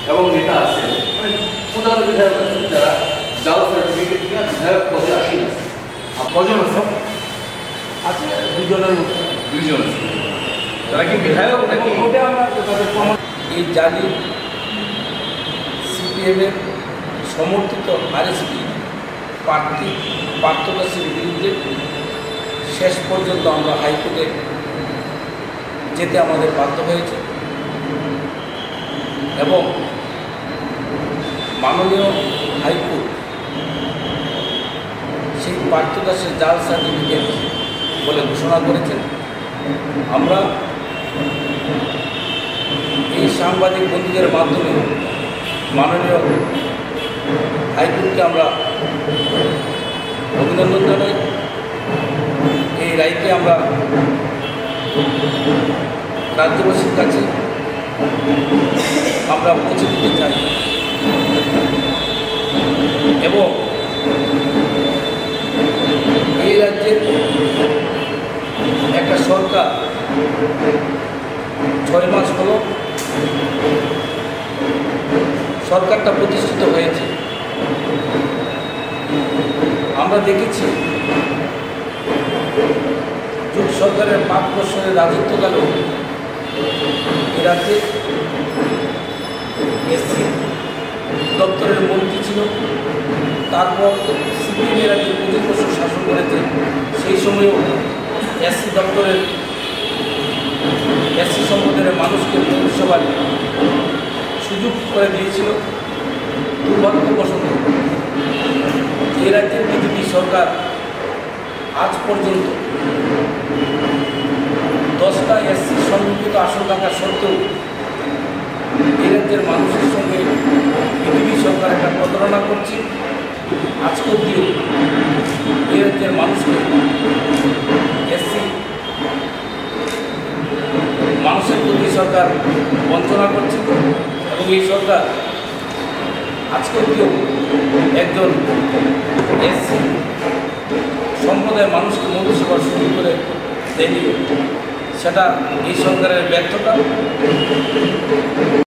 এবং নেতা আছে মানে প্রধান বিধায়ক আছেন যারা জাল সার্টিফিকেট নিয়ে বিধায়ক পদে আসেন আছে। কজন আছে? আছে দুজনের মতো। দুইজন আছে। তারা কি বিধায়ক নাকি? ওটা আমরা তাদের প্রমাণ। এই জালি সিপিএমের সমর্থিত আরএসপি প্রার্থী পার্থদাসের বিরুদ্ধে শেষ পর্যন্ত আমরা হাইকোর্টে যেতে আমাদের বাধ্য হয়েছে এবং মাননীয় হাইকোর্ট সেই পার্থদাসের জাল সার্টিফিকেট বলে ঘোষণা করেছেন। আমরা এই সাংবাদিক বন্ধুদের মাধ্যমে মাননীয় হাইকোর্টকে আমরা অভিনন্দন জানাই। এই রায়কে আমরা রাজ্যবাসীর কাছে আমরা পৌঁছে দিতে চাই এবং এই রাজ্যের একটা সরকার 6 মাস হলো সরকারটা প্রতিষ্ঠিত হয়েছে। আমরা দেখেছি জোট সরকারের 5 বছরের রাজত্বকালে এ রাজ্যে এসসি দপ্তরের মন্ত্রী ছিল। তারপর সিপিএম এ রাজ্যে 25 বছর শাসন করেছে। সেই সময়েও এসসি দপ্তরের এসসি সম্প্রদায়ের মানুষকে মন্ত্রিসভায় সুযোগ করে দিয়েছিল। দুর্ভাগ্যবশত এ রাজ্যের বিজেপি সরকার আজ পর্যন্ত 10টা এসসি সংরক্ষিত আসন থাকা সত্ত্বেও এ রাজ্যের মানুষের সঙ্গে বিজেপি সরকার একটা প্রতারণা করছে। আজকে অবধিও এ রাজ্যের মানুষকে এসসি মানুষের প্রতি সরকার বঞ্চনা করছে এবং এই সরকার আজকে অবধিও একজন এসসি সম্প্রদায়ের মানুষকে মন্ত্রিসভার সুযোগ করে দেয়নি। সেটা এই সরকারের ব্যর্থতা।